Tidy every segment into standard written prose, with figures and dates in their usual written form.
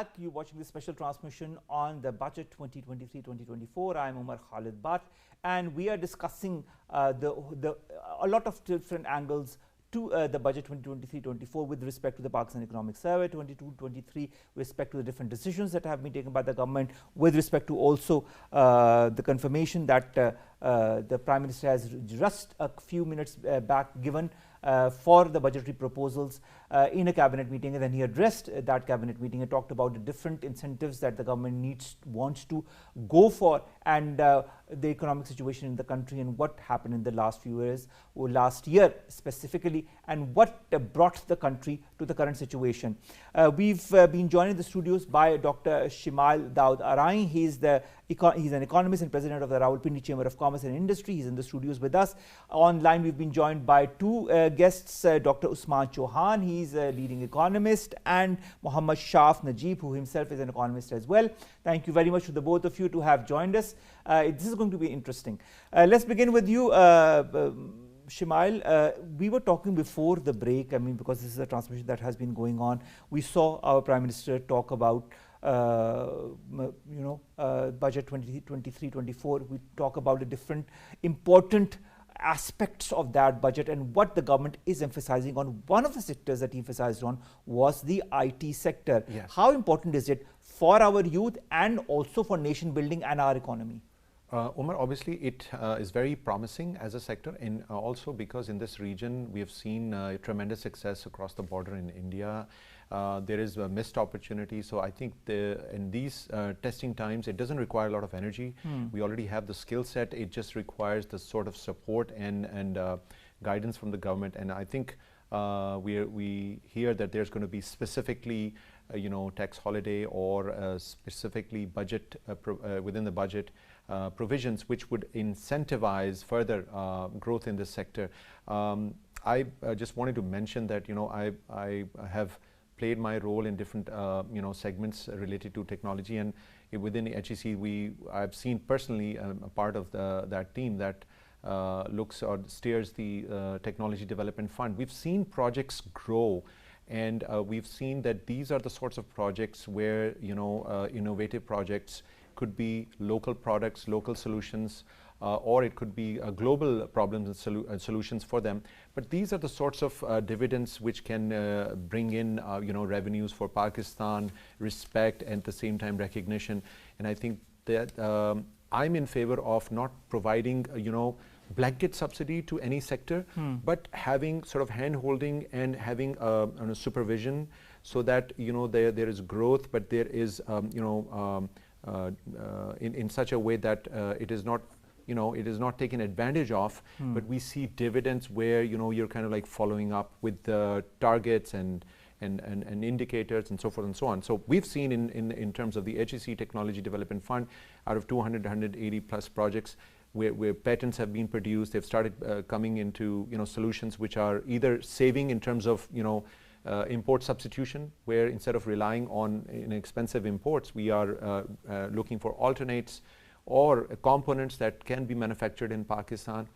back. You're watching this special transmission on the budget 2023-2024. I'm Umar Khalid Bhat, and we are discussing a lot of different angles to the budget 2023-24 with respect to the Pakistan Economic Survey 22-23, with respect to the different decisions that have been taken by the government, with respect to also the confirmation that the Prime Minister has just a few minutes back given for the budgetary proposals in a cabinet meeting, and then he addressed that cabinet meeting and talked about the different incentives that the government wants to go for, and the economic situation in the country and what happened in the last few years, or last year specifically, and what brought the country to the current situation. We've been joined in the studios by Dr. Shimal Daud Arain. He's an economist and president of the Rawalpindi Chamber of Commerce and Industry. He's in the studios with us. Online, we've been joined by two guests, Dr. Usman Chohan. He's a leading economist, and Mohammad Shaf Najib, who himself is an economist as well. Thank you very much to the both of you to have joined us. This is going to be interesting. Let's begin with you, Shimal. We were talking before the break, because this is a transmission that has been going on. We saw our Prime Minister talk about budget 2023-24. We talk about the different important aspects of that budget and what the government is emphasizing on. One of the sectors that he emphasized on was the IT sector. Yes. How important is it for our youth and also for nation building and our economy? Umar, obviously it is very promising as a sector, and also because in this region we have seen tremendous success across the border in India. There is a missed opportunity, so I think in these testing times it doesn't require a lot of energy. We already have the skill set. It just requires the sort of support and guidance from the government, and I think we hear that there's going to be specifically tax holiday or specifically budget within the budget provisions which would incentivize further growth in this sector. I just wanted to mention that I have played my role in different segments related to technology, and within the HEC I've seen personally a part of that team that looks or steers the Technology Development Fund. We've seen projects grow, and we've seen that these are the sorts of projects where innovative projects could be local products, local solutions, or it could be global problems and solutions for them. But these are the sorts of dividends which can bring in revenues for Pakistan, respect, and at the same time recognition. And I think that I'm in favor of not providing blanket subsidy to any sector, but having sort of hand-holding and having supervision, so that there is growth, but there is in such a way that it is not taken advantage of, but we see dividends where you're kind of like following up with the targets and indicators and so forth and so on. So we've seen in terms of the HEC Technology Development Fund, out of 200 180 plus projects where patents have been produced, they've started coming into solutions which are either saving in terms of import substitution, where instead of relying on expensive imports, we are looking for alternates or components that can be manufactured in Pakistan.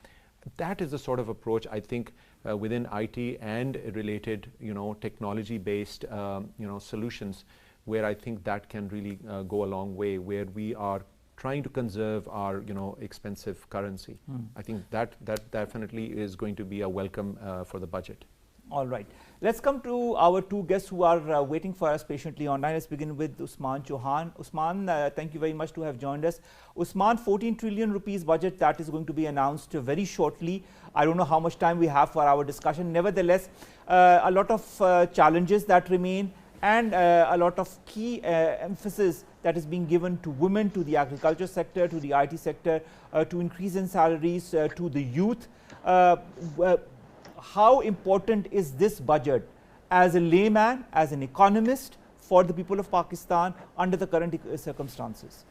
That is the sort of approach I think within IT and related technology-based solutions, where I think that can really go a long way, where we are trying to conserve our expensive currency. I think that definitely is going to be a welcome for the budget. All right. Let's come to our two guests who are waiting for us patiently online. Let's begin with Usman Chohan. Usman, thank you very much to have joined us. Usman, 14 trillion rupees budget that is going to be announced very shortly. I don't know how much time we have for our discussion. Nevertheless, a lot of challenges that remain, and a lot of key emphasis that is being given to women, to the agriculture sector, to the IT sector, to increase in salaries, to the youth. How important is this budget as a layman, as an economist, for the people of Pakistan under the current circumstances?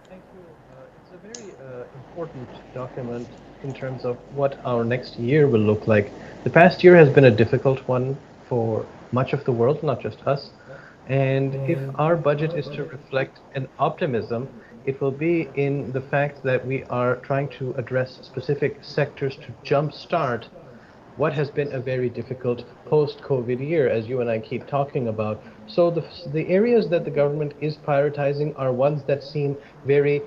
Thank you. It's a very important document in terms of what our next year will look like. The past year has been a difficult one for much of the world, not just us. And if our budget is to reflect an optimism, it will be in the fact that we are trying to address specific sectors to jumpstart what has been a very difficult post-COVID year, as you and I keep talking about. So the areas that the government is prioritizing are ones that seem very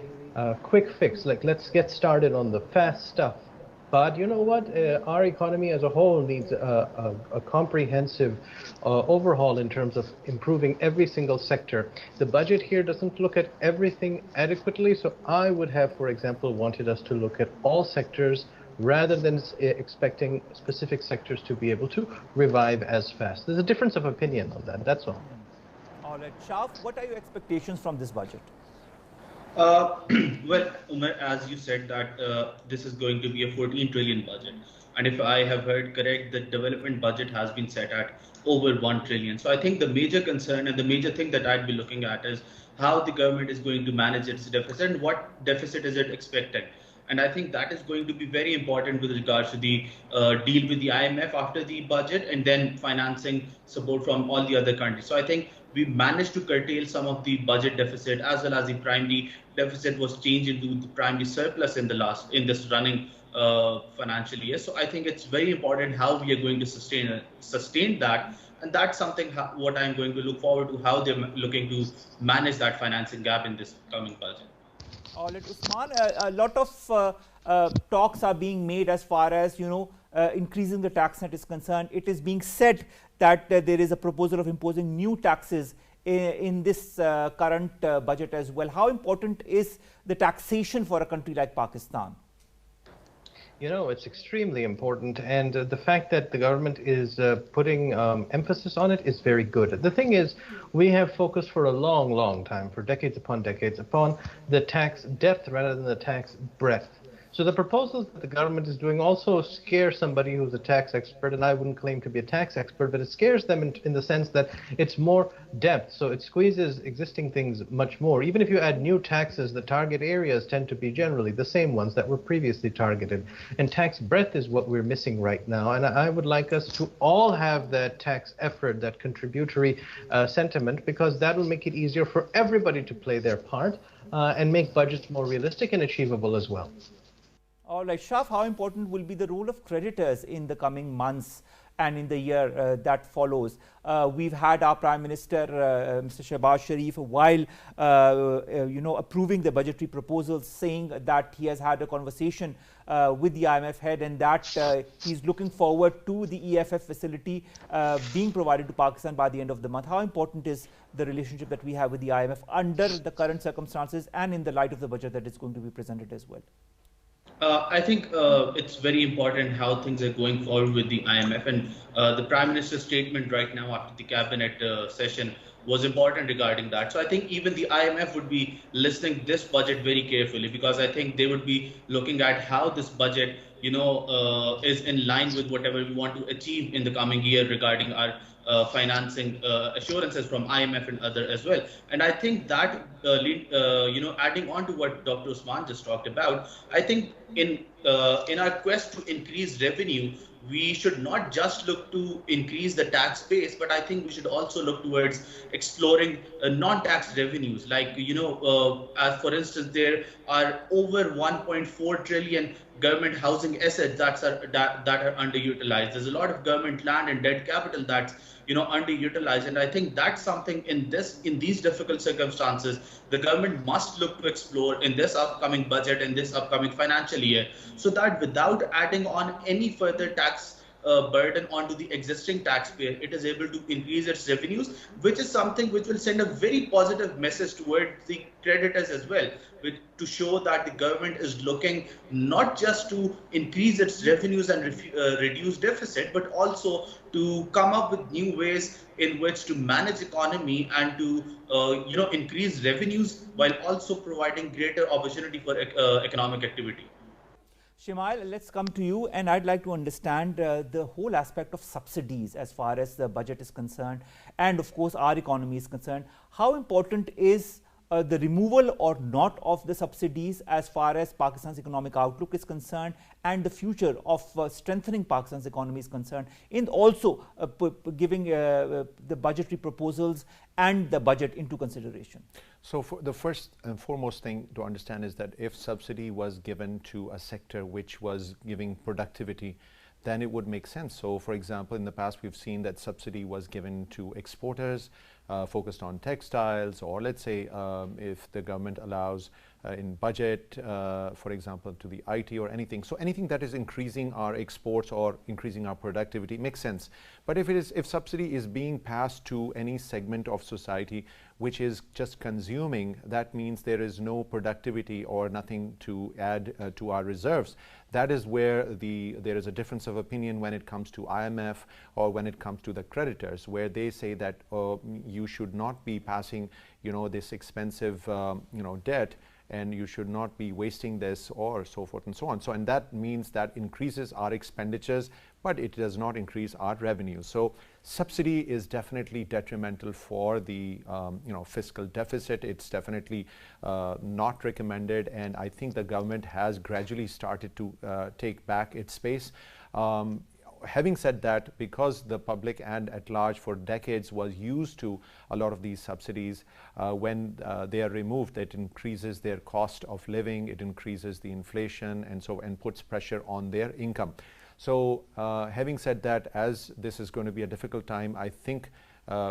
quick fix, like let's get started on the fast stuff. But you know what? Our economy as a whole needs a comprehensive overhaul in terms of improving every single sector. The budget here doesn't look at everything adequately, so I would have, for example, wanted us to look at all sectors rather than expecting specific sectors to be able to revive as fast. There's a difference of opinion on that, that's all. All right, Shaf, what are your expectations from this budget? Uh, well, Umar, as you said that this is going to be a 14 trillion budget, and if I have heard correct, the development budget has been set at over 1 trillion. So I think the major concern and the major thing that I'd be looking at is how the government is going to manage its deficit and what deficit is it expecting. And I think that is going to be very important with regards to the deal with the IMF after the budget and then financing support from all the other countries. So I think we managed to curtail some of the budget deficit as well as the primary deficit was changed into the primary surplus in this running financial year. So I think it's very important how we are going to sustain that. And that's something what I'm going to look forward to, how they're looking to manage that financing gap in this coming budget. All right, Usman, a lot of talks are being made as far as, increasing the tax net is concerned. It is being said that there is a proposal of imposing new taxes in this current budget as well. How important is the taxation for a country like Pakistan? You know, it's extremely important, and the fact that the government is putting emphasis on it is very good. The thing is, we have focused for a long, long time, for decades upon the tax depth rather than the tax breadth. So the proposals that the government is doing also scare somebody who's a tax expert, and I wouldn't claim to be a tax expert, but it scares them in the sense that it's more depth. So it squeezes existing things much more. Even if you add new taxes, the target areas tend to be generally the same ones that were previously targeted. And tax breadth is what we're missing right now. And I would like us to all have that tax effort, that contributory sentiment, because that will make it easier for everybody to play their part and make budgets more realistic and achievable as well. All right, Shaf, how important will be the role of creditors in the coming months and in the year that follows? We've had our Prime Minister, Mr. Shehbaz Sharif, while approving the budgetary proposals, saying that he has had a conversation with the IMF head and that he's looking forward to the EFF facility being provided to Pakistan by the end of the month. How important is the relationship that we have with the IMF under the current circumstances and in the light of the budget that is going to be presented as well? I think it's very important how things are going forward with the IMF, and the Prime Minister's statement right now after the cabinet session was important regarding that. So I think even the IMF would be listening this budget very carefully, because I think they would be looking at how this budget, is in line with whatever we want to achieve in the coming year regarding our financing assurances from IMF and other as well. And I think that, adding on to what Dr. Usman just talked about, I think in our quest to increase revenue, we should not just look to increase the tax base, but I think we should also look towards exploring non-tax revenues. Like, as for instance, there are over 1.4 trillion government housing assets that are underutilized. There's a lot of government land and debt capital that's underutilized, and I think that's something in these difficult circumstances the government must look to explore in this upcoming budget and this upcoming financial year, so that without adding on any further tax burden onto the existing taxpayer, it is able to increase its revenues, which is something which will send a very positive message towards the creditors as well, to show that the government is looking not just to increase its revenues and reduce deficit, but also to come up with new ways in which to manage economy and to increase revenues while also providing greater opportunity for economic activity. Shemail, let's come to you, and I'd like to understand the whole aspect of subsidies as far as the budget is concerned, and of course our economy is concerned. How important is the removal or not of the subsidies as far as Pakistan's economic outlook is concerned and the future of strengthening Pakistan's economy is concerned, and also giving the budgetary proposals and the budget into consideration? So for the first and foremost thing to understand is that if subsidy was given to a sector which was giving productivity, then it would make sense. So for example, in the past we've seen that subsidy was given to exporters, focused on textiles, or let's say if the government allows in budget, for example, to the IT or anything. So anything that is increasing our exports or increasing our productivity makes sense. But if subsidy is being passed to any segment of society which is just consuming, that means there is no productivity or nothing to add to our reserves. That is where there is a difference of opinion when it comes to IMF or when it comes to the creditors, where they say that you should not be passing, this expensive, debt, and you should not be wasting this, or so forth and so on. So, and that means that increases our expenditures, but it does not increase our revenue. So subsidy is definitely detrimental for the fiscal deficit. It's definitely not recommended, and I think the government has gradually started to take back its space. Having said that, because the public and at large for decades was used to a lot of these subsidies, when they are removed, it increases their cost of living, it increases the inflation, and puts pressure on their income. So having said that, as this is going to be a difficult time, I think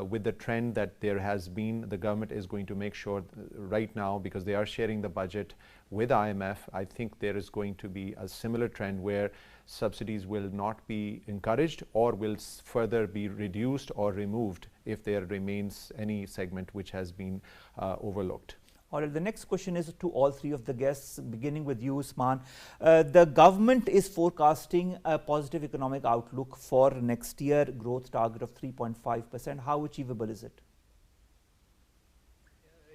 with the trend that there has been, the government is going to make sure right now, because they are sharing the budget with IMF, I think there is going to be a similar trend where subsidies will not be encouraged or will further be reduced or removed if there remains any segment which has been overlooked. All right, the next question is to all three of the guests, beginning with you, Usman. The government is forecasting a positive economic outlook for next year, growth target of 3.5%. How achievable is it?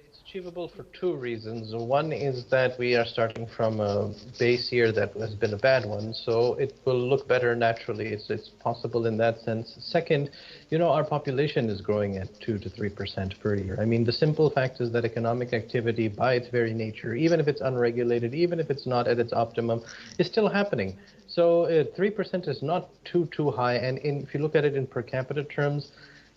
It's achievable for two reasons. One is that we are starting from a base year that has been a bad one, so it will look better naturally. It's possible in that sense. Second, our population is growing at 2 to 3% per year. I mean, the simple fact is that economic activity by its very nature, even if it's unregulated, even if it's not at its optimum, is still happening. So 3% is not too high, and if you look at it in per capita terms,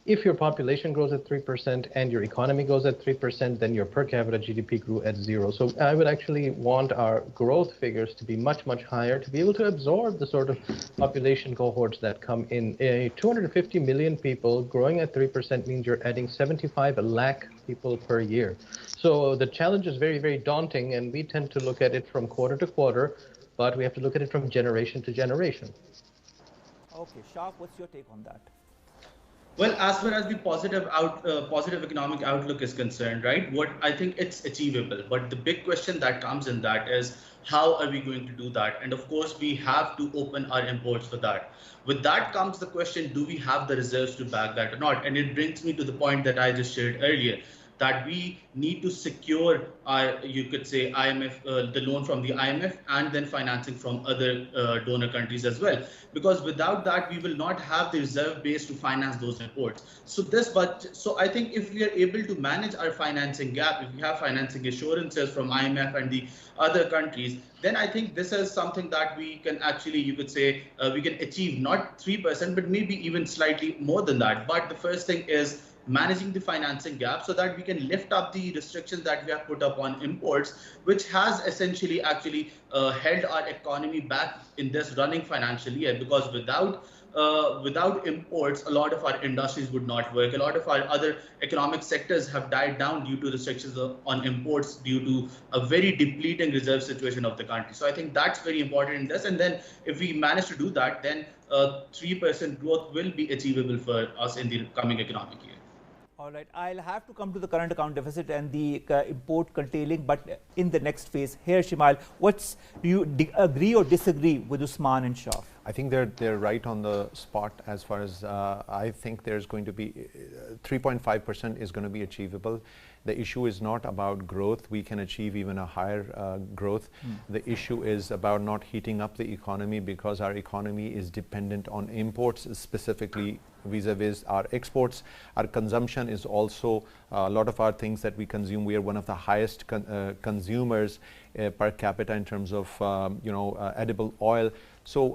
if your population grows at 3% and your economy goes at 3%, then your per capita GDP grew at 0. So I would actually want our growth figures to be much, much higher to be able to absorb the sort of population cohorts that come in. 250 million people growing at 3% means you're adding 75 lakh people per year. So the challenge is very, very daunting, and we tend to look at it from quarter to quarter, but we have to look at it from generation to generation. Okay, Shaf, what's your take on that? Well, as far as the positive economic outlook is concerned, right, what I think it's achievable. But the big question that comes in that is, how are we going to do that? And of course, we have to open our imports for that. With that comes the question, do we have the reserves to back that or not? And it brings me to the point that I just shared earlier, that we need to secure our, you could say, IMF, the loan from the IMF, and then financing from other donor countries as well. Because without that, we will not have the reserve base to finance those imports. So I think if we are able to manage our financing gap, if we have financing assurances from IMF and the other countries, then I think this is something that we can actually, you could say, we can achieve not 3%, but maybe even slightly more than that. But the first thing is managing the financing gap so that we can lift up the restrictions that we have put up on imports, which has essentially actually held our economy back in this running financial year. Because without imports, a lot of our industries would not work. A lot of our other economic sectors have died down due to restrictions on imports, due to a very depleting reserve situation of the country. So I think that's very important in this. And then if we manage to do that, then 3% growth will be achievable for us in the coming economic year. All right, I'll have to come to the current account deficit and the import curtailing, but in the next phase. Here, Shimal, do you agree or disagree with Usman and Shah? I think they're right on the spot as far as I think there's going to be 3.5% is going to be achievable. The issue is not about growth. We can achieve even a higher growth. The issue is about not heating up the economy, because our economy is dependent on imports, specifically vis-a-vis our exports. Our consumption is also a lot of our things that we consume. We are one of the highest consumers per capita in terms of edible oil. So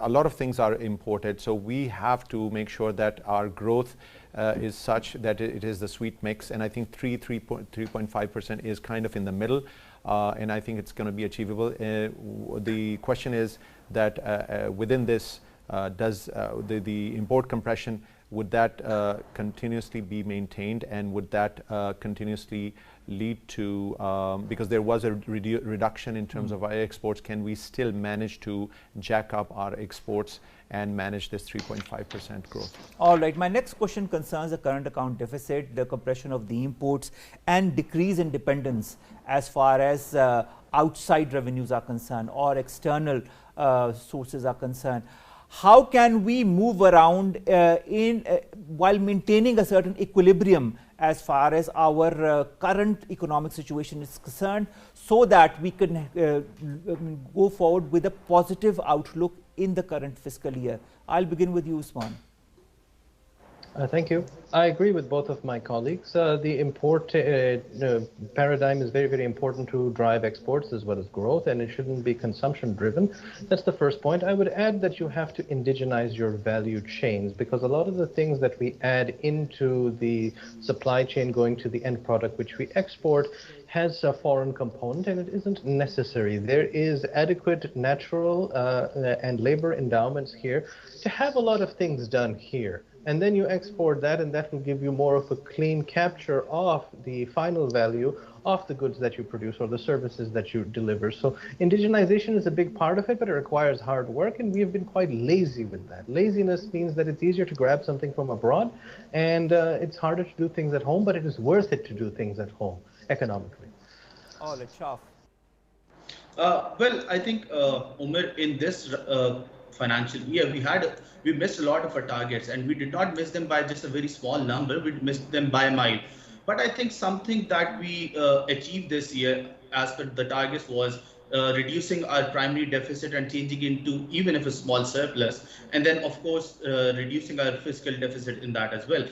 a lot of things are imported. So we have to make sure that our growth is such that it is the sweet mix. And I think 3.5% is kind of in the middle. And I think it's going to be achievable. The question is that within this, does the import compression would that continuously be maintained, and would that continuously lead to, because there was a reduction in terms of our exports, can we still manage to jack up our exports and manage this 3.5% growth? All right, my next question concerns the current account deficit, the compression of the imports, and decrease in dependence as far as outside revenues are concerned or external sources are concerned. How can we move around while maintaining a certain equilibrium as far as our current economic situation is concerned, so that we can go forward with a positive outlook in the current fiscal year? I'll begin with you, Usman. Thank you. I agree with both of my colleagues. The import paradigm is very, very important to drive exports as well as growth, and it shouldn't be consumption driven. That's the first point. I would add that you have to indigenize your value chains, because a lot of the things that we add into the supply chain going to the end product which we export has a foreign component, and it isn't necessary. There is adequate natural and labor endowments here to have a lot of things done here. And then you export that, and that will give you more of a clean capture of the final value of the goods that you produce or the services that you deliver. So indigenization is a big part of it, but it requires hard work, and we have been quite lazy with that. Laziness means that it's easier to grab something from abroad, and it's harder to do things at home, but it is worth it to do things at home economically. Oh, let's Shaf. Well, I think, Umar, in this financial year, we missed a lot of our targets, and we did not miss them by just a very small number. We missed them by a mile. But I think something that we achieved this year as per the targets was reducing our primary deficit and changing into even if a small surplus, and then of course reducing our fiscal deficit in that as well,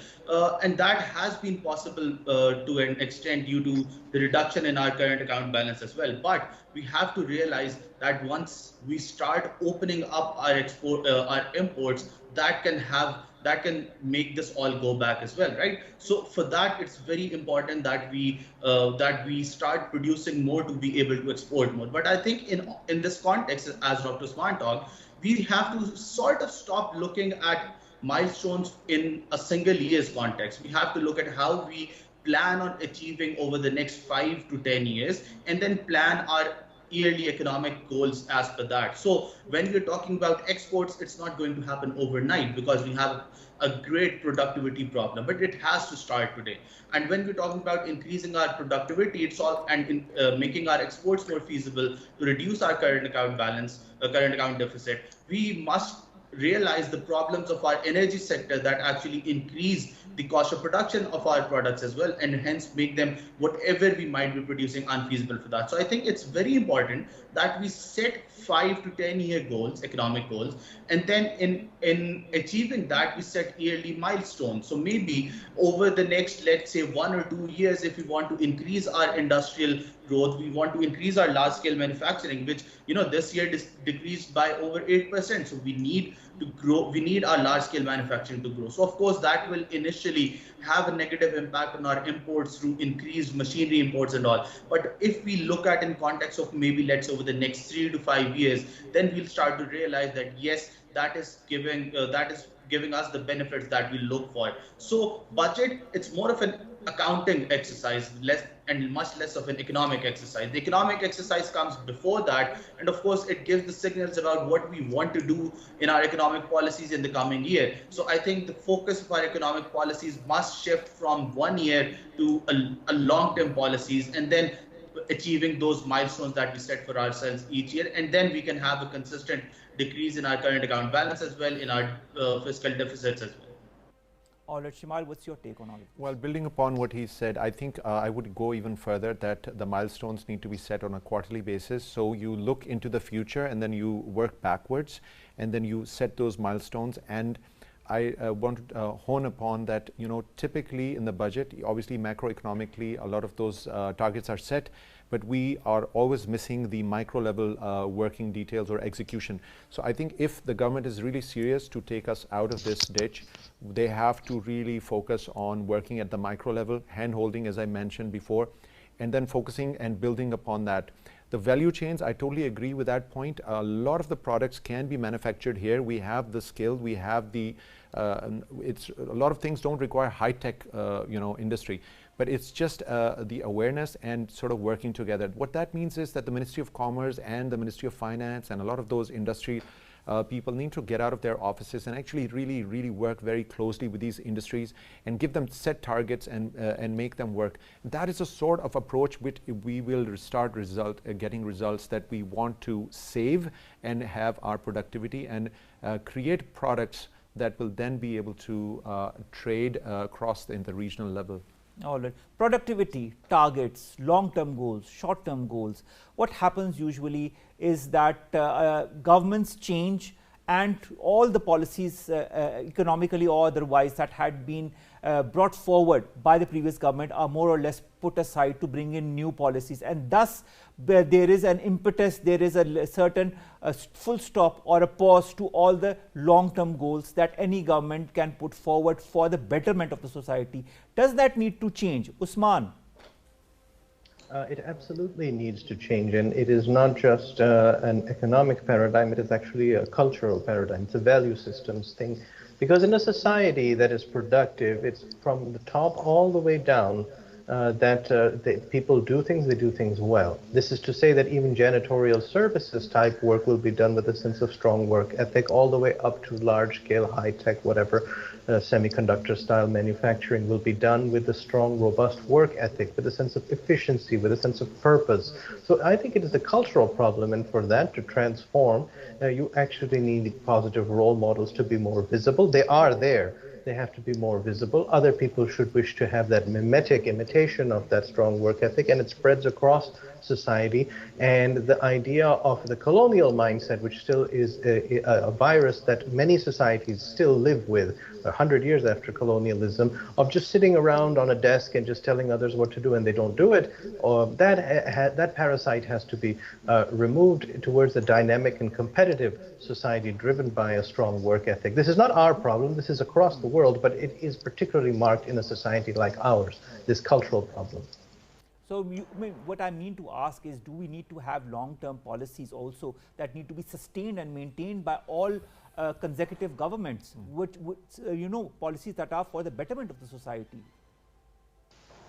and that has been possible to an extent due to the reduction in our current account balance as well. But we have to realize that once we start opening up our imports, that can make this all go back as well, right? So for that, it's very important that we start producing more to be able to export more. But I think in this context, as Dr. Usman talked, we have to sort of stop looking at milestones in a single year's context. We have to look at how we plan on achieving over the next 5 to 10 years, and then plan our yearly economic goals as per that. So when we're talking about exports, it's not going to happen overnight because we have a great productivity problem, but it has to start today. And when we're talking about increasing our productivity, it's all making our exports more feasible to reduce our current account balance, current account deficit. We must realize the problems of our energy sector that actually increase the cost of production of our products as well, and hence make them, whatever we might be producing, unfeasible for that. So I think it's very important that we set 5 to 10 year goals, economic goals, and then in achieving that, we set yearly milestones. So maybe over the next, let's say 1 or 2 years, if we want to increase our industrial growth, we want to increase our large scale manufacturing, which this year decreased by over 8%. So we need to grow, we need our large scale manufacturing to grow. So of course that will initially have a negative impact on our imports through increased machinery imports and all. But if we look at in context of maybe let's say over the next 3 to 5 years, then we'll start to realize that yes, that is giving us the benefits that we look for. So budget, it's more of an accounting exercise, much less of an economic exercise. The economic exercise comes before that, and of course it gives the signals about what we want to do in our economic policies in the coming year. So I think the focus of our economic policies must shift from 1 year to a long-term policies, and then achieving those milestones that we set for ourselves each year, and then we can have a consistent decrease in our current account balance as well, in our fiscal deficits as well. All right, Shimal, what's your take on all of this? Well, building upon what he said, I think I would go even further, that the milestones need to be set on a quarterly basis. So you look into the future and then you work backwards, and then you set those milestones. And I want to hone upon that, typically in the budget, obviously macroeconomically, a lot of those targets are set, but we are always missing the micro level working details or execution. So I think if the government is really serious to take us out of this ditch, they have to really focus on working at the micro level, hand holding, as I mentioned before, and then focusing and building upon that. The value chains, I totally agree with that point. A lot of the products can be manufactured here. We have the skill, we have the it's a lot of things don't require high-tech, industry, but it's just the awareness and sort of working together. What that means is that the Ministry of Commerce and the Ministry of Finance and a lot of those industry people need to get out of their offices and actually really work very closely with these industries and give them set targets and make them work. That is a sort of approach which we will start getting results that we want to save and have our productivity and create products that will then be able to trade across in the regional level. All right. Productivity, targets, long-term goals, short-term goals. What happens usually is that governments change and all the policies economically or otherwise that had been brought forward by the previous government are more or less put aside to bring in new policies, and thus there is an impetus, there is a certain full stop or a pause to all the long-term goals that any government can put forward for the betterment of the society. Does that need to change? Usman? It absolutely needs to change, and it is not just an economic paradigm, it is actually a cultural paradigm. It's a value systems thing. Because in a society that is productive, it's from the top all the way down that people do things, they do things well. This is to say that even janitorial services type work will be done with a sense of strong work ethic, all the way up to large scale, high tech, whatever, semiconductor style manufacturing will be done with a strong, robust work ethic, with a sense of efficiency, with a sense of purpose. So I think it is a cultural problem, and for that to transform, you actually need positive role models to be more visible. They are there. They have to be more visible. Other people should wish to have that mimetic imitation of that strong work ethic, and it spreads across society. And the idea of the colonial mindset, which still is a virus that many societies still live with 100 years after colonialism, of just sitting around on a desk and just telling others what to do and they don't do it, that parasite has to be removed towards a dynamic and competitive society driven by a strong work ethic. This is not our problem, this is across the world, but it is particularly marked in a society like ours, this cultural problem. So what I mean to ask is, do we need to have long-term policies also that need to be sustained and maintained by all consecutive governments, policies that are for the betterment of the society?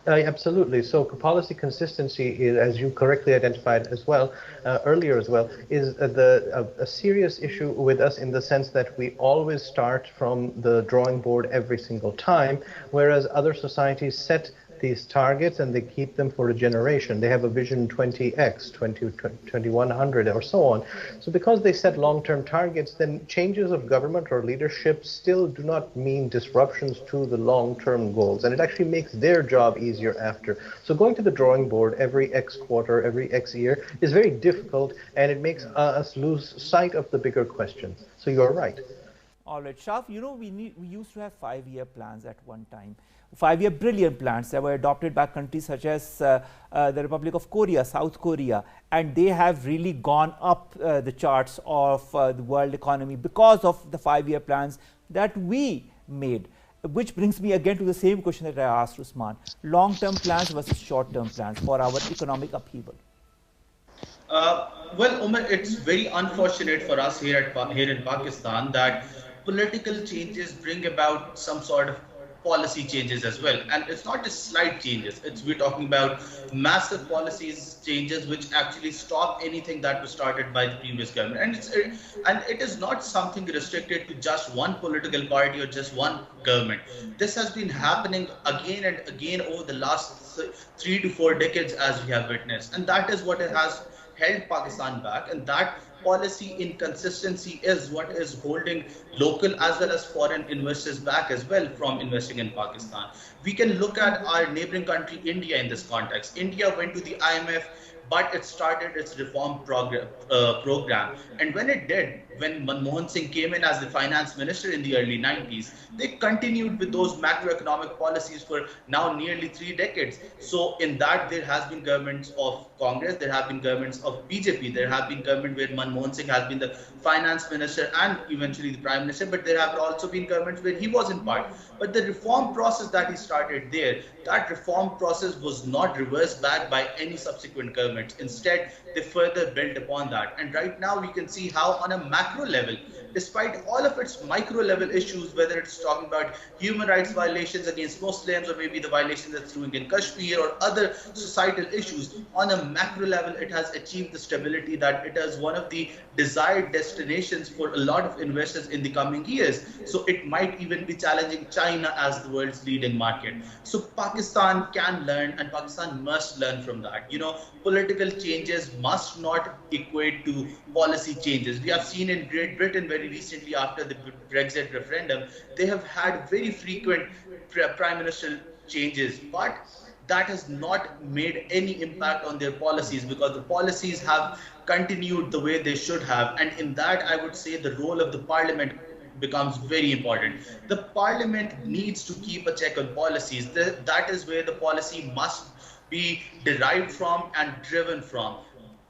Absolutely. So policy consistency is, as you correctly identified as well, earlier as well, is a serious issue with us in the sense that we always start from the drawing board every single time, whereas other societies set these targets and they keep them for a generation. They have a vision 20x, 2100 or so on. So because they set long-term targets, then changes of government or leadership still do not mean disruptions to the long-term goals, and it actually makes their job easier after. So going to the drawing board every X quarter, every X year is very difficult, and it makes us lose sight of the bigger questions. So you're right. All right, Shaf, we used to have 5-year plans at one time. 5-year brilliant plans that were adopted by countries such as the Republic of Korea, South Korea, and they have really gone up the charts of the world economy because of the 5-year plans that we made. Which brings me again to the same question that I asked Usman: long-term plans versus short-term plans for our economic upheaval. Well, Umar, it's very unfortunate for us here in Pakistan that political changes bring about some sort of policy changes as well, and it's not just slight changes. We're talking about massive policies changes which actually stop anything that was started by the previous government, and it is not something restricted to just one political party or just one government. This has been happening again and again over the last 3 to 4 decades, as we have witnessed, and that is what has held Pakistan back, and that policy inconsistency is what is holding local as well as foreign investors back as well from investing in Pakistan. We can look at our neighboring country India in this context. India went to the IMF, but it started its reform program. And when it did, when Manmohan Singh came in as the finance minister in the early 90s, they continued with those macroeconomic policies for now nearly 3 decades. So in that, there has been governments of Congress, there have been governments of BJP, there have been government where Manmohan Singh has been the finance minister and eventually the prime minister, but there have also been governments where he was in part. But the reform process that he started there, that reform process was not reversed back by any subsequent governments. Instead, they further built upon that. And right now we can see how on a macro level, despite all of its micro level issues, whether it's talking about human rights violations against Muslims or maybe the violations that's doing in Kashmir or other societal issues, on a macro level, it has achieved the stability that it is one of the desired destinations for a lot of investors in the coming years. So it might even be challenging China as the world's leading market. So Pakistan can learn and Pakistan must learn from that. Political changes must not equate to policy changes. We have seen in Great Britain very recently after the Brexit referendum, they have had very frequent prime minister changes, but that has not made any impact on their policies because the policies have continued the way they should have. And in that, I would say the role of the parliament becomes very important. The parliament needs to keep a check on policies. That is where the policy must be derived from and driven from.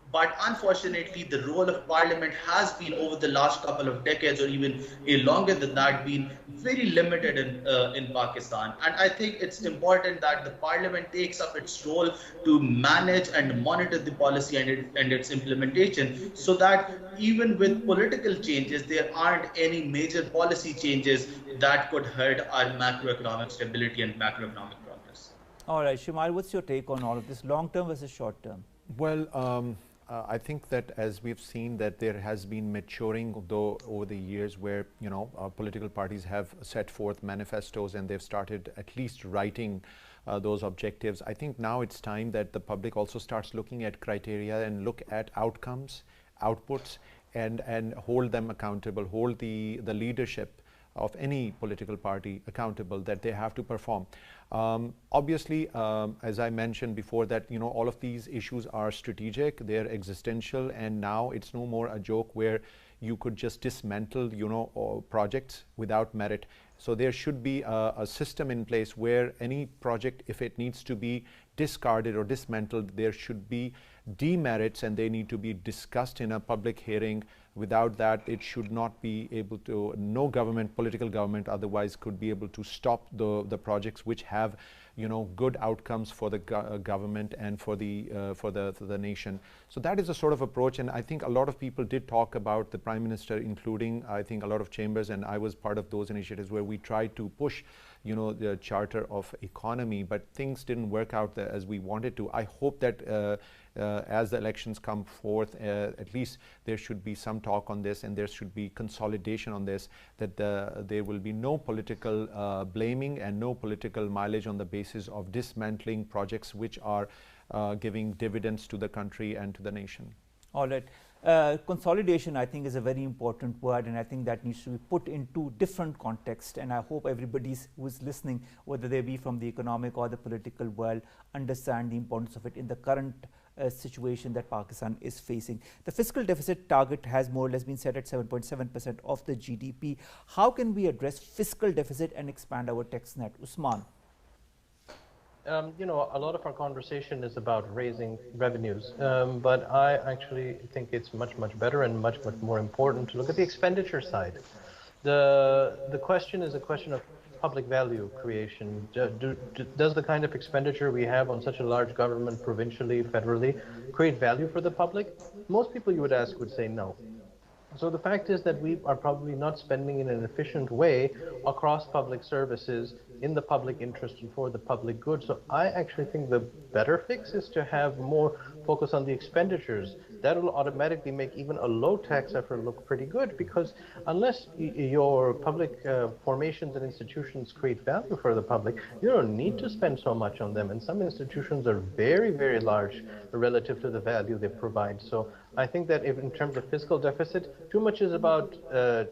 But unfortunately, the role of parliament has been over the last couple of decades or even longer than that been very limited in Pakistan. And I think it's important that the parliament takes up its role to manage and monitor the policy and its implementation so that even with political changes, there aren't any major policy changes that could hurt our macroeconomic stability and macroeconomic progress. All right, Shimal, what's your take on all of this, long term versus short term? Well, I think that as we've seen that there has been maturing though over the years where political parties have set forth manifestos and they've started at least writing those objectives. I think now it's time that the public also starts looking at criteria and look at outcomes, outputs, and hold them accountable, hold the leadership of any political party accountable that they have to perform. Obviously, as I mentioned before, that all of these issues are strategic, they're existential, and now it's no more a joke where you could just dismantle projects without merit. So there should be a system in place where any project, if it needs to be discarded or dismantled, there should be demerits and they need to be discussed in a public hearing. Without that, it should not be able to, no government, political government otherwise could be able to stop the projects which have good outcomes for the government and for the nation. So that is a sort of approach, and I think a lot of people did talk about the Prime Minister, including I think a lot of chambers, and I was part of those initiatives where we tried to push the Charter of Economy, but things didn't work out as we wanted to. I hope that as the elections come forth, at least there should be some talk on this and there should be consolidation on this, that there will be no political blaming and no political mileage on the basis of dismantling projects which are giving dividends to the country and to the nation. All right. Consolidation, I think, is a very important word, and I think that needs to be put into different context, and I hope everybody who is listening, whether they be from the economic or the political world, understand the importance of it in the current situation that Pakistan is facing. The fiscal deficit target has more or less been set at 7.7% of the GDP. How can we address fiscal deficit and expand our tax net? Usman. A lot of our conversation is about raising revenues, but I actually think it's much, much better and much, much more important to look at the expenditure side. The question is a question of public value creation. Does the kind of expenditure we have on such a large government, provincially, federally, create value for the public? Most people you would ask would say no. So the fact is that we are probably not spending in an efficient way across public services in the public interest and for the public good. So I actually think the better fix is to have more focus on the expenditures. That will automatically make even a low tax effort look pretty good, because unless your public formations and institutions create value for the public, you don't need to spend so much on them. And some institutions are very, very large relative to the value they provide. So I think that if in terms of fiscal deficit, too much is about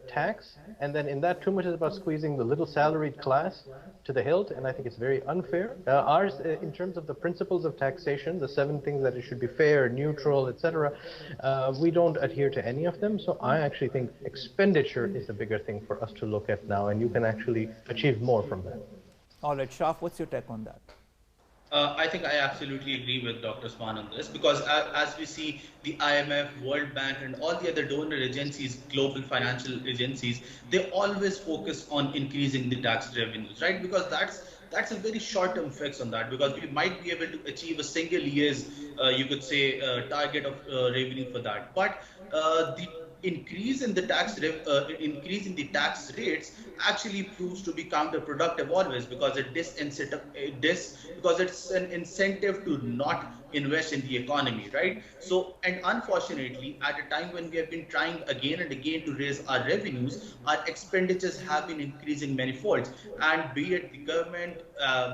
tax, and then in that too much is about squeezing the little salaried class to the hilt, and I think it's very unfair. Ours, in terms of the principles of taxation, the 7 things that it should be fair, neutral, etc., we don't adhere to any of them. So I actually think expenditure is the bigger thing for us to look at now, and you can actually achieve more from that. All right, Shaf, what's your take on that? I think I absolutely agree with Dr. Swan on this because as we see the IMF, World Bank, and all the other donor agencies, global financial agencies, they always focus on increasing the tax revenues, right? Because that's a very short-term fix on that because we might be able to achieve a single year's, you could say, target of revenue for that. But the increase in the tax rates actually proves to be counterproductive always because because it's an incentive to not invest in the economy, right? So, and unfortunately, at a time when we have been trying again and again to raise our revenues, our expenditures have been increasing many folds. And be it the government,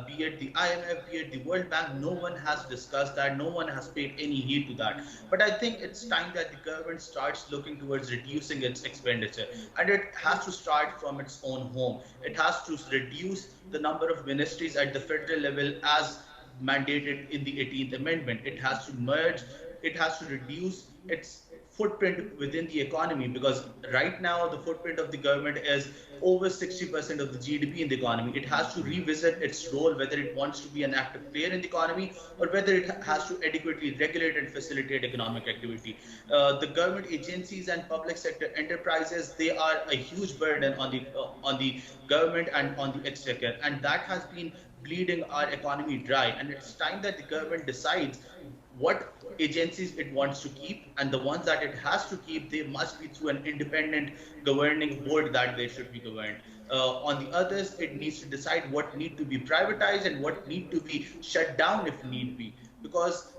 be it the IMF, be it the World Bank, no one has discussed that, no one has paid any heed to that. But I think it's time that the government starts looking towards reducing its expenditure. And it has to start from its own home. It has to reduce the number of ministries at the federal level as mandated in the 18th Amendment. It has to merge, it has to reduce its footprint within the economy because right now the footprint of the government is over 60% of the GDP in the economy. It has to revisit its role, whether it wants to be an active player in the economy or whether it has to adequately regulate and facilitate economic activity. The government agencies and public sector enterprises, they are a huge burden on the government and on the exchequer, and that has been bleeding our economy dry. And it's time that the government decides what agencies it wants to keep, and the ones that it has to keep, they must be through an independent governing board that they should be governed. On the others, it needs to decide what need to be privatized and what need to be shut down if need be. Because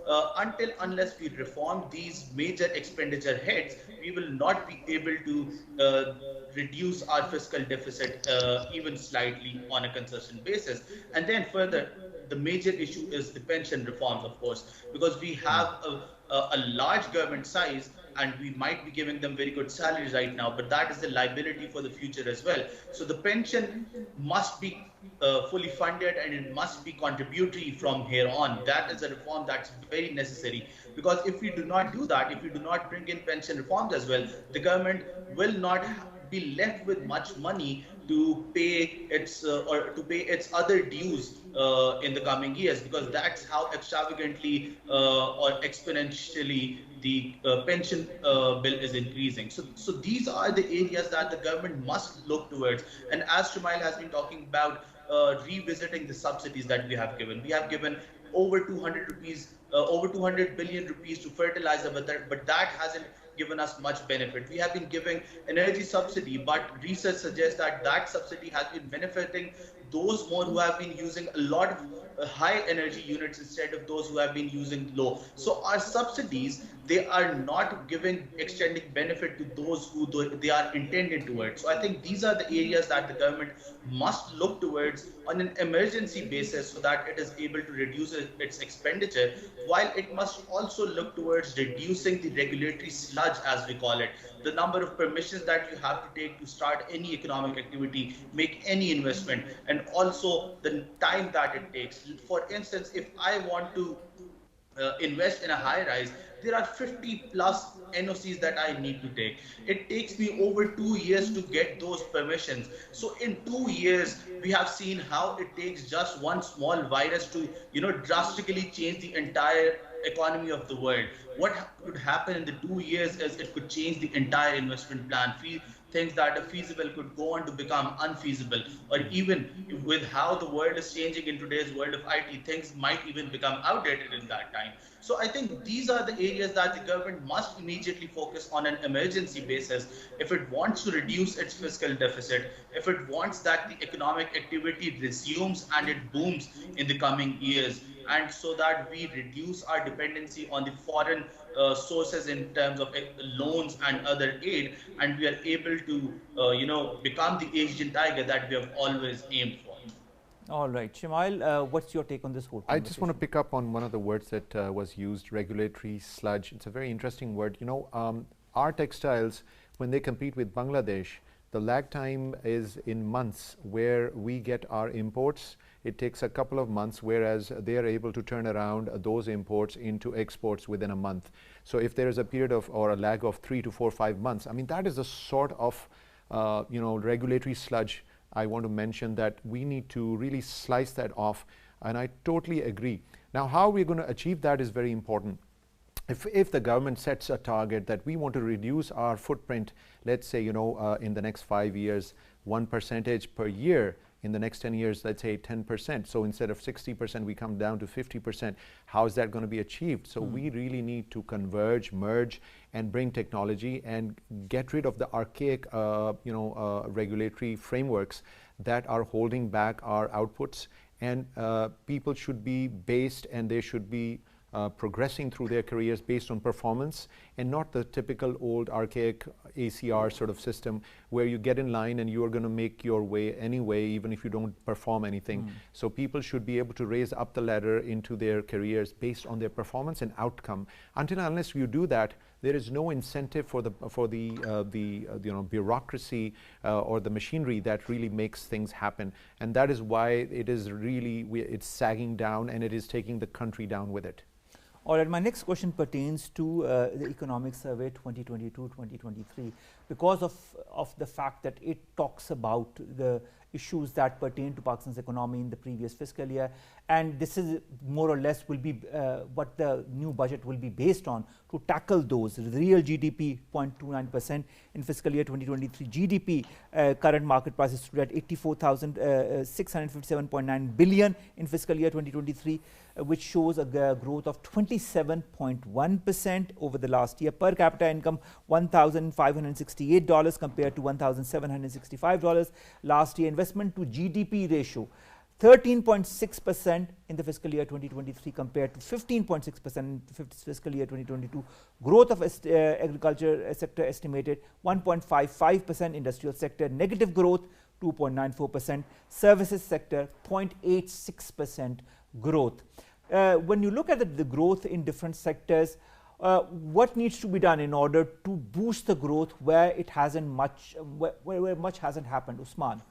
unless we reform these major expenditure heads, we will not be able to reduce our fiscal deficit even slightly on a consistent basis. And then further, the major issue is the pension reforms, of course, because we have a large government size and we might be giving them very good salaries right now, but that is a liability for the future as well. So the pension must be fully funded and it must be contributory from here on. That is a reform that's very necessary because if we do not do that, if we do not bring in pension reforms as well, the government will not be left with much money to pay its or to pay its other dues in the coming years, because that's how extravagantly or exponentially the pension bill is increasing. So these are the areas that the government must look towards. And as Shumail has been talking about, revisiting the subsidies that we have given over 200 rupees, over 200 billion rupees to fertilizer, but that hasn't given us much benefit. We have been giving energy subsidy, but research suggests that that subsidy has been benefiting those more who have been using a lot of high energy units instead of those who have been using low. So our subsidies, they are not giving extending benefit to those who they are intended towards. So I think these are the areas that the government must look towards on an emergency basis so that it is able to reduce its expenditure, while it must also look towards reducing the regulatory sludge, as we call it, the number of permissions that you have to take to start any economic activity, make any investment, and also the time that it takes. For instance, if I want to invest in a high rise, there are 50 plus NOCs that I need to take. It takes me over 2 years to get those permissions. So in 2 years, we have seen how it takes just one small virus to, drastically change the entire economy of the world. What could happen in the 2 years is it could change the entire investment plan. Things that are feasible could go on to become unfeasible, or even with how the world is changing in today's world of IT, things might even become outdated in that time. So I think these are the areas that the government must immediately focus on an emergency basis if it wants to reduce its fiscal deficit, if it wants that the economic activity resumes and it booms in the coming years, and so that we reduce our dependency on the foreign sources in terms of loans and other aid, and we are able to, become the Asian tiger that we have always aimed for. All right, Shimail, what's your take on this whole I just want to conversation? pick up on one of the words that was used, regulatory sludge. It's a very interesting word. Our textiles, when they compete with Bangladesh, the lag time is in months. Where we get our imports, it takes a couple of months, whereas they are able to turn around those imports into exports within a month. So if there is a period of, or a lag of 3 to 4, 5 months, I mean, that is a sort of, regulatory sludge I want to mention that we need to really slice that off. And I totally agree. Now, how we're going to achieve that is very important. If the government sets a target that we want to reduce our footprint, let's say, in the next 5 years, 1% per year, in the next 10 years, let's say 10%. So instead of 60%, we come down to 50%. How is that going to be achieved? So we really need to converge, merge, and bring technology and get rid of the archaic, regulatory frameworks that are holding back our outputs. And people should be based, and they should be progressing through their careers based on performance, and not the typical old archaic ACR sort of system where you get in line and you are going to make your way anyway, even if you don't perform anything. So people should be able to raise up the ladder into their careers based on their performance and outcome. Until and unless you do that, there is no incentive for the bureaucracy or the machinery that really makes things happen. And that is why it is really, it's sagging down, and it is taking the country down with it. All right, my next question pertains to the Economic Survey 2022-2023, because of the fact that it talks about the issues that pertain to Pakistan's economy in the previous fiscal year, and this is more or less will be what the new budget will be based on to tackle those. The real GDP 0.29% in fiscal year 2023. GDP current market prices stood at 84,657.9 billion in fiscal year 2023, which shows a growth of 27.1% over the last year. Per capita income $1,568 compared to $1,765 last year. Investment to GDP ratio 13.6% in the fiscal year 2023 compared to 15.6% in fiscal year 2022. Growth of agriculture sector estimated 1.55%, industrial sector negative growth 2.94%, services sector 0.86% growth. When you look at the growth in different sectors, what needs to be done in order to boost the growth where it hasn't much, where much hasn't happened, Usman?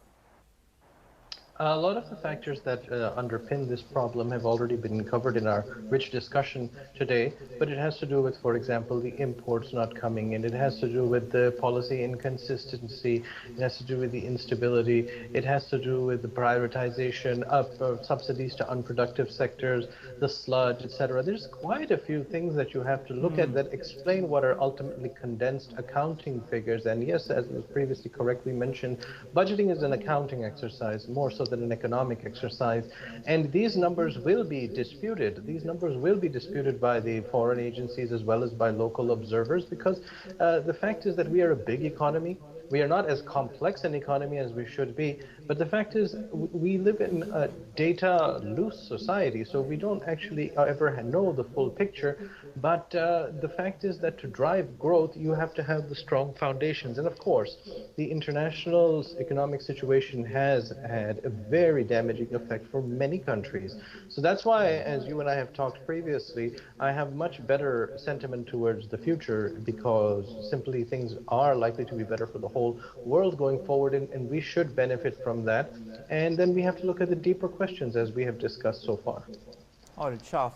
A lot of the factors that underpin this problem have already been covered in our rich discussion today, but it has to do with, for example, the imports not coming in. It has to do with the policy inconsistency. It has to do with the instability. It has to do with the prioritization of subsidies to unproductive sectors, the sludge, etc. There's quite a few things that you have to look at that explain what are ultimately condensed accounting figures. And yes, as was previously correctly mentioned, budgeting is an accounting exercise, more so than an economic exercise. And these numbers will be disputed. These numbers will be disputed by the foreign agencies as well as by local observers, because the fact is that we are a big economy. We are not as complex an economy as we should be, but the fact is we live in a data-loose society, so we don't actually ever know the full picture. But the fact is that to drive growth, you have to have the strong foundations. And of course, the international economic situation has had a very damaging effect for many countries. So that's why, as you and I have talked previously, I have much better sentiment towards the future, because simply things are likely to be better for the whole world going forward, and we should benefit from that. And then we have to look at the deeper questions as we have discussed so far. All right, Shaf.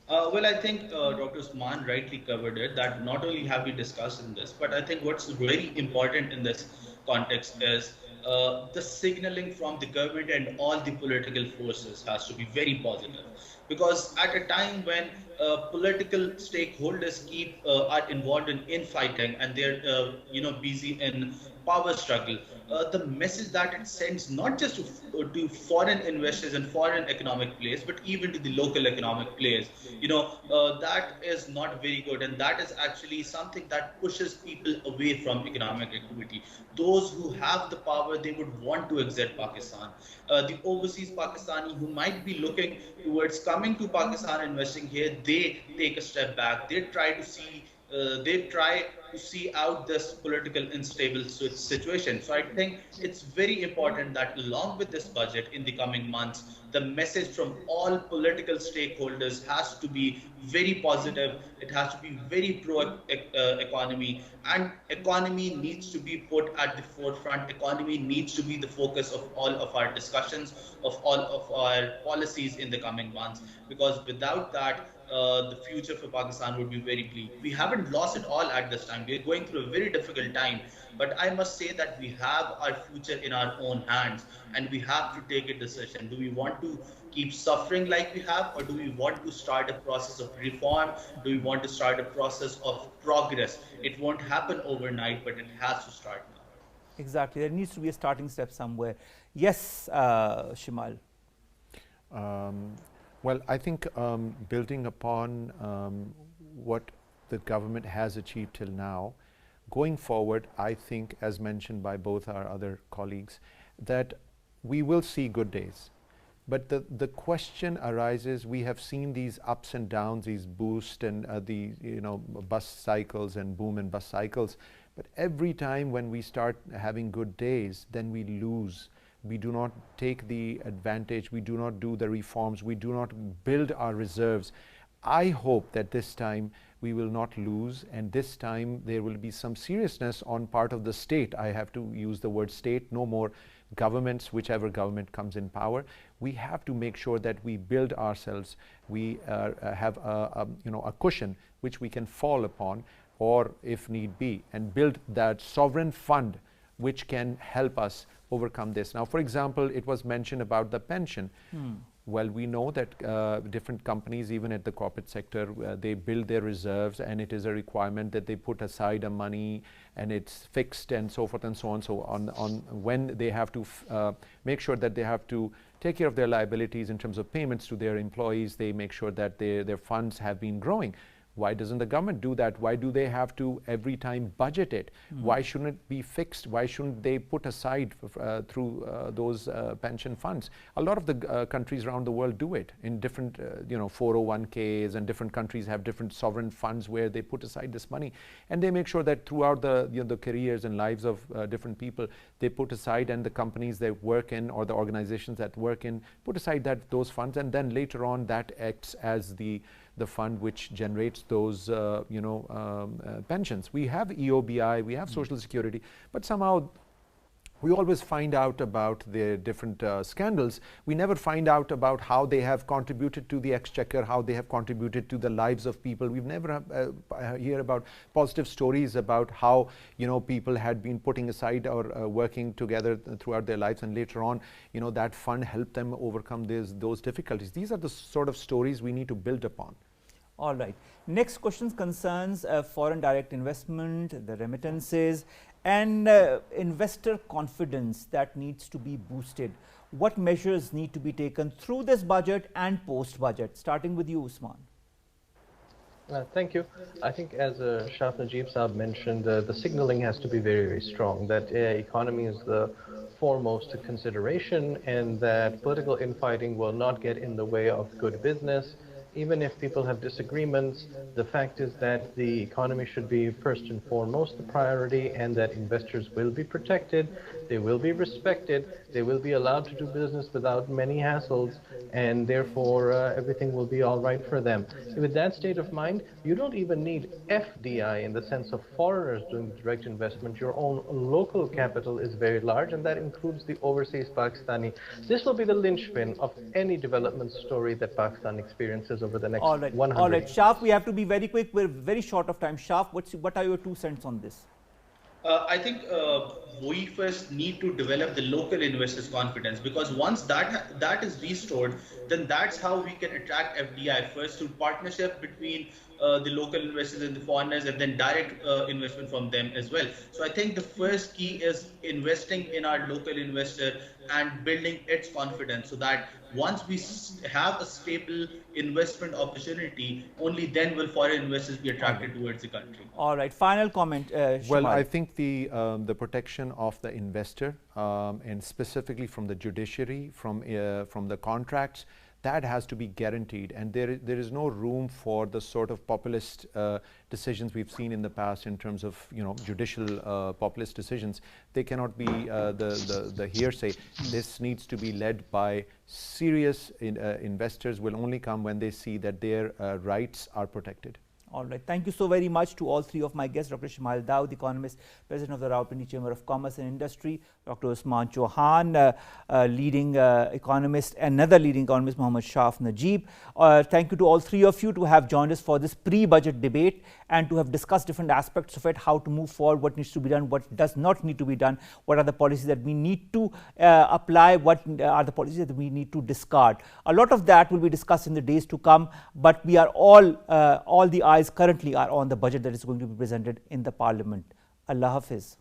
Well, I think Dr. Usman rightly covered it, that not only have we discussed in this, but I think what's very important in this context is the signaling from the government and all the political forces has to be very positive. Because at a time when political stakeholders are involved in infighting, and they're busy in power struggle, the message that it sends not just to foreign investors and foreign economic players, but even to the local economic players, that is not very good, and that is actually something that pushes people away from economic activity. Those who have the power, they would want to exit Pakistan. The overseas Pakistani who might be looking towards coming to Pakistan, investing here, they take a step back. They try to see out this political unstable situation. So I think it's very important that along with this budget in the coming months, the message from all political stakeholders has to be very positive. It has to be very pro-economy, and economy needs to be put at the forefront. Economy needs to be the focus of all of our discussions, of all of our policies in the coming months, because without that, the future for Pakistan would be very bleak. We haven't lost it all at this time. We are going through a very difficult time, but I must say that we have our future in our own hands, and we have to take a decision. Do we want to keep suffering like we have, or do we want to start a process of reform? Do we want to start a process of progress? It won't happen overnight, but it has to start now. Exactly. There needs to be a starting step somewhere. Yes, Shimal. Well, I think building upon what the government has achieved till now, going forward, I think, as mentioned by both our other colleagues, that we will see good days. But the question arises, we have seen these ups and downs, these boost and the bust cycles and boom and bust cycles. But every time when we start having good days, then we lose. We do not take the advantage, we do not do the reforms, we do not build our reserves. I hope that this time we will not lose, and this time there will be some seriousness on part of the state. I have to use the word state, no more governments, whichever government comes in power. We have to make sure that we build ourselves, we have a cushion which we can fall upon, or if need be, and build that sovereign fund which can help us overcome this. Now, for example, it was mentioned about the pension. Well, we know that different companies, even at the corporate sector, they build their reserves, and it is a requirement that they put aside a money, and it's fixed and so forth and so on. So on when they have to make sure that they have to take care of their liabilities in terms of payments to their employees, they make sure that their funds have been growing. Why doesn't the government do that? Why do they have to every time budget it? Why shouldn't it be fixed? Why shouldn't they put aside through those pension funds? A lot of the countries around the world do it in different 401ks, and different countries have different sovereign funds where they put aside this money, and they make sure that throughout the careers and lives of different people, they put aside, and the companies they work in or the organizations that work in put aside those funds, and then later on that acts as the fund which generates those pensions. We have EOBI, we have Social Security, but somehow we always find out about the different scandals. We never find out about how they have contributed to the exchequer, how they have contributed to the lives of people. We've never hear about positive stories about how people had been putting aside or working together throughout their lives, and later on that fund helped them overcome those difficulties. These are the sort of stories we need to build upon. All right. Next question concerns foreign direct investment, the remittances, and investor confidence that needs to be boosted. What measures need to be taken through this budget and post-budget? Starting with you, Usman. Thank you. I think, as Shah Najib Saab mentioned, the signaling has to be very, very strong, that economy is the foremost consideration, and that political infighting will not get in the way of good business. Even if people have disagreements, the fact is that the economy should be first and foremost the priority, and that investors will be protected, they will be respected, they will be allowed to do business without many hassles, and therefore everything will be all right for them. So with that state of mind, you don't even need FDI in the sense of foreigners doing direct investment. Your own local capital is very large, and that includes the overseas Pakistani. This will be the linchpin of any development story that Pakistan experiences over the next 100 years. All right, Shaf, we have to be very quick. We're very short of time. Shaf, what are your 2 cents on this? I think we first need to develop the local investors' confidence, because once that is restored, then that's how we can attract FDI, first through partnership between the local investors and the foreigners, and then direct investment from them as well. So I think the first key is investing in our local investor and building its confidence, so that once we have a stable investment opportunity, only then will foreign investors be attracted towards the country. All right, final comment. Well, I think the protection of the investor, and specifically from the judiciary, from the contracts, that has to be guaranteed, and there is no room for the sort of populist decisions we've seen in the past in terms of judicial populist decisions. They cannot be the hearsay. This needs to be led by serious investors. Will only come when they see that their rights are protected. All right. Thank you so very much to all three of my guests, Dr. Shmail Daud, economist, president of the Rawalpindi Chamber of Commerce and Industry, Dr. Usman Chohan, leading economist, another leading economist, Mohammad Shaf Najib. Thank you to all three of you to have joined us for this pre-budget debate and to have discussed different aspects of it, how to move forward, what needs to be done, what does not need to be done, what are the policies that we need to apply, what are the policies that we need to discard. A lot of that will be discussed in the days to come, but we are all the eyes currently are on the budget that is going to be presented in the parliament. Allah Hafiz.